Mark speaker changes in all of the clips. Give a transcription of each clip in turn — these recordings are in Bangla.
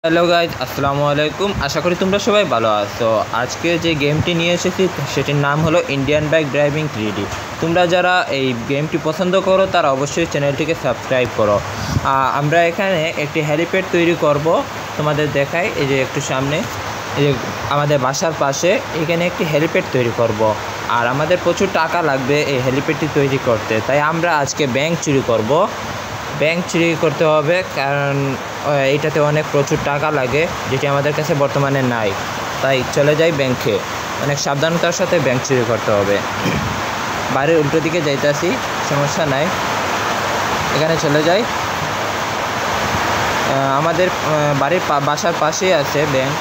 Speaker 1: হ্যালো গাইজ, আসসালামু আলাইকুম। আশা করি তোমরা সবাই ভালো আছো। আজকে যে গেমটি নিয়ে এসেছি সেটির নাম হলো ইন্ডিয়ান বাইক ড্রাইভিং 3D। তোমরা যারা এই গেমটি পছন্দ করো তারা অবশ্যই চ্যানেলটিকে সাবস্ক্রাইব করো। আমরা এখানে একটি হেলিপ্যাড তৈরি করব। তোমাদের দেখাই, এই যে একটু সামনে, এই যে আমাদের বাসার পাশে এখানে একটি হেলিপ্যাড তৈরি করব। আর আমাদের প্রচুর টাকা লাগবে এই হেলিপ্যাডটি তৈরি করতে, তাই আমরা আজকে ব্যাংক চুরি করব। ব্যাংক চুরি করতে হবে, কারণ এইটাতে অনেক প্রচুর টাকা লাগে, যেটি আমাদের কাছে বর্তমানে নাই। তাই চলে যাই ব্যাংকে। অনেক সাবধানতার সাথে ব্যাংক চুরি করতে হবে। বাড়ির উল্টো দিকে যাইতেছি, সমস্যা নাই, এখানে চলে যাই। আমাদের বাড়ির বাসার পাশেই আছে ব্যাংক।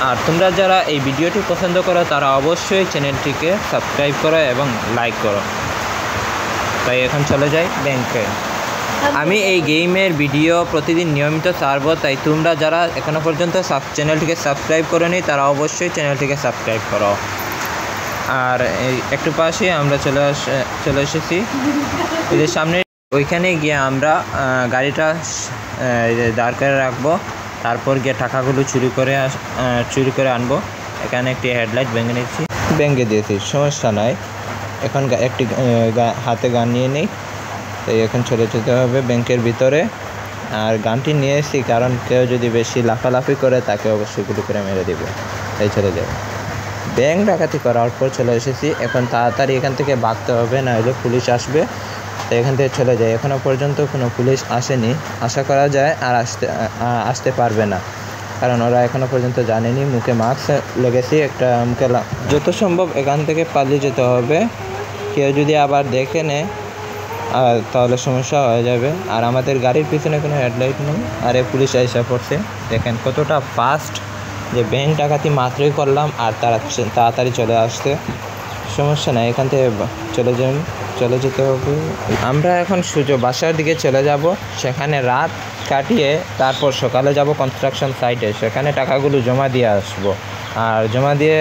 Speaker 1: আর তোমরা যারা এই ভিডিওটি পছন্দ করো তারা অবশ্যই চ্যানেলটিকে সাবস্ক্রাইব করো এবং লাইক করো। তাই এখন চলে যাই ব্যাংকে। আমি এই গেমের ভিডিও প্রতিদিন নিয়মিত ছাড়বো, তাই তোমরা যারা এখনও পর্যন্ত চ্যানেলটিকে সাবস্ক্রাইব করোনি তারা অবশ্যই চ্যানেলটিকে সাবস্ক্রাইব করো। আর এই একটু পাশে আমরা চলে এসেছি। এই যে সামনে ওইখানে গিয়ে আমরা গাড়িটা দাঁড় করে রাখবো, তারপর গিয়ে টাকাগুলো চুরি করে আনবো। এখানে একটি হেডলাইট ভেঙে দিয়েছি, সমস্যা নাই। এখন একটি হাতে গান নিয়ে নেই, তাই এখন চলে যেতে হবে ব্যাংকের ভিতরে। আর গানটি নিয়ে এসেছি কারণ কেউ যদি বেশি লাফালাফি করে তাকে অবশ্যই গুলি করে মেরে দেবে, তাই চলে যাবে। ব্যাংক ডাকাতি করার পর চলে এসেছি। এখন তাড়াতাড়ি এখান থেকে ভাগতে হবে, না হলে পুলিশ আসবে। তাই এখান থেকে চলে যায়। এখনও পর্যন্ত কোনো পুলিশ আসেনি, আশা করা যায় আর আসতে পারবে না, কারণ ওরা এখনও পর্যন্ত জানেনি। মুখে মাস্ক লেগেছি, একটা মুখে যত সম্ভব এখান থেকে পালিয়ে যেতে হবে। কেউ যদি আবার দেখে নেয় তাহলে সমস্যা হয়ে যাবে। আর আমাদের গাড়ির পিছনে কোনো হেডলাইট নেই, আর এই পুলিশ এসে পড়ছে। দেখেন কতটা ফাস্ট, যে ব্যাংক ডাকাতি মাত্রই করলাম আর তাড়াতাড়ি চলে আসতে। সমস্যা নাই, এখান থেকে চলে যেতে হবে। আমরা এখন বাসার দিকে চলে যাব। সেখানে রাত কাটিয়ে তারপর সকালে যাব কনস্ট্রাকশন সাইটে, সেখানে টাকাগুলো জমা দিয়ে আসবো। আর জমা দিয়ে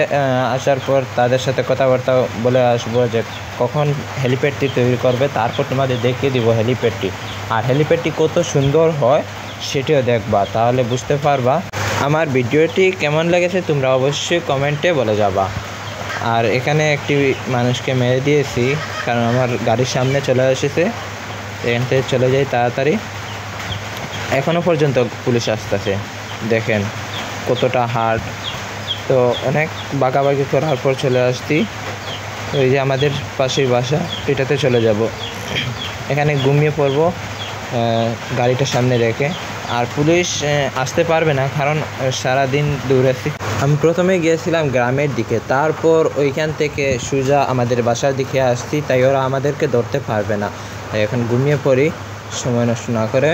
Speaker 1: আসার পর তাদের সাথে কথাবার্তা বলে আসবো যে কখন হেলিপ্যাডটি তৈরি করবে, তারপর তোমাদের দেখিয়ে দিব হেলিপ্যাডটি। আর হেলিপ্যাডটি কত সুন্দর হয় সেটিও দেখবা, তাহলে বুঝতে পারবা। আমার ভিডিওটি কেমন লেগেছে তোমরা অবশ্যই কমেন্টে বলে যাবা। আর এখানে একটি মানুষকে মেরে দিয়েছি, কারণ আমার গাড়ির সামনে চলে এসেছে। এখান থেকে চলে যাই তাড়াতাড়ি। এখনও পর্যন্ত পুলিশ আসতেছে, দেখেন কতটা হার্ড। তো অনেক বাঁকাবাকি করার পর চলে আসছি। ওই যে আমাদের পাশেই বাসা, এটাতে চলে যাব। এখানে ঘুমিয়ে পড়বো গাড়িটা সামনে রেখে। আর পুলিশ আসতে পারবে না, কারণ সারাদিন দৌড়াচ্ছি। আমি প্রথমে গিয়েছিলাম গ্রামের দিকে, তারপর ওইখান থেকে সোজা আমাদের বাসার দিকে আসছি, তাই ওরা আমাদেরকে ধরতে পারবে না। তাই এখন ঘুমিয়ে পড়ি সময় নষ্ট না করে।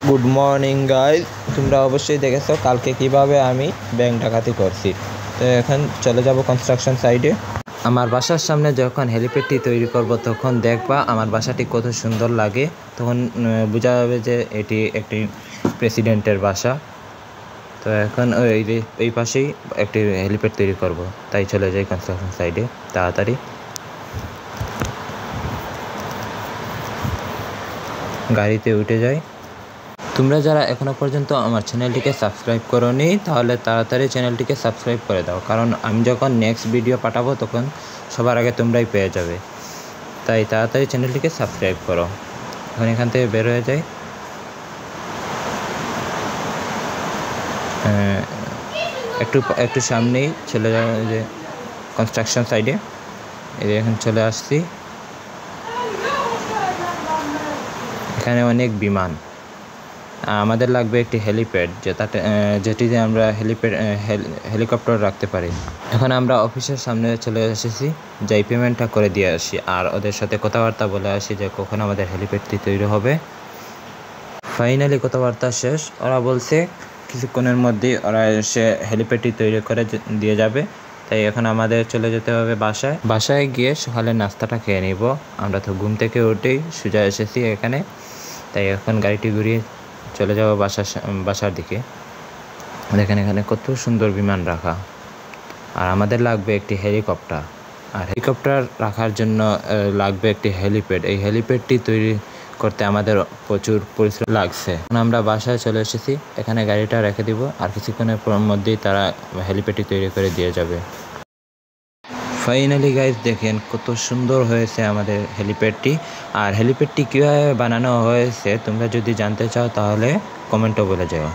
Speaker 1: গুড মর্নিং গাইজ, তোমরা অবশ্যই দেখেছো কালকে কিভাবে আমি ব্যাংক ডাকাতি করছি। তো এখন চলে যাব কনস্ট্রাকশন সাইডে। আমার বাসার সামনে যখন হেলিপ্যাডটি তৈরি করব তখন দেখবা আমার বাসাটি কত সুন্দর লাগে। তখন বোঝা যাবে যে এটি একটি প্রেসিডেন্টের বাসা। তো এখন এই পাশেই একটি হেলিপ্যাড তৈরি করব, তাই চলে যাই কনস্ট্রাকশন সাইডে তাড়াতাড়ি। গাড়িতে উঠে যাই। তোমরা যারা এখনও পর্যন্ত আমার চ্যানেলটিকে সাবস্ক্রাইব করোনি তাহলে তাড়াতাড়ি চ্যানেলটিকে সাবস্ক্রাইব করে দাও, কারণ আমি যখন নেক্সট ভিডিও পাঠাবো তখন সবার আগে তোমরাই পেয়ে যাবে। তাই তাড়াতাড়ি চ্যানেলটিকে সাবস্ক্রাইব করো। এখন এখান থেকে বের হয়ে যাই। একটু সামনেই চলে যাওয়া যে কনস্ট্রাকশন সাইডে, এখন চলে আসছি। এখানে অনেক বিমান। আমাদের লাগবে একটি হেলিপ্যাড, যেটিতে আমরা হেলিকপ্টার রাখতে পারি। এখন আমরা অফিসের সামনে চলে এসেছি, যাই পেমেন্টটা করে দিয়ে আসি। আর ওদের সাথে কথাবার্তা বলে আসি যে কখন আমাদের হেলিপ্যাডটি তৈরি হবে। ফাইনালি কথাবার্তা শেষ, ওরা বলছে কিছুক্ষণের মধ্যেই ওরা এসে হেলিপ্যাডটি তৈরি করে দিয়ে যাবে। তাই এখন আমাদের চলে যেতে হবে বাসায় গিয়ে সকালে নাস্তাটা খেয়ে নিব। আমরা তো ঘুম থেকে উঠেই সোজা এসেছি এখানে, তাই এখন গাড়িটি ঘুরিয়ে চলে যাব বাসার দিকে। দেখেন এখানে কত সুন্দর বিমান রাখা। আর আমাদের লাগবে একটি হেলিকপ্টার, আর হেলিকপ্টার রাখার জন্য লাগবে একটি হেলিপ্যাড। এই হেলিপ্যাডটি তৈরি করতে আমাদের প্রচুর পরিশ্রম লাগছে। এখন আমরা বাসায় চলে এসেছি, এখানে গাড়িটা রেখে দিব, আর কিছুক্ষণের মধ্যেই তারা হেলিপ্যাডটি তৈরি করে দিয়ে যাবে। ফাইনালি গাইজ দেখেন কত সুন্দর হয়েছে আমাদের হেলিপ্যাডটি। আর হেলিপ্যাডটি কীভাবে বানানো হয়েছে তোমরা যদি জানতে চাও তাহলে কমেন্টও বলে যাও।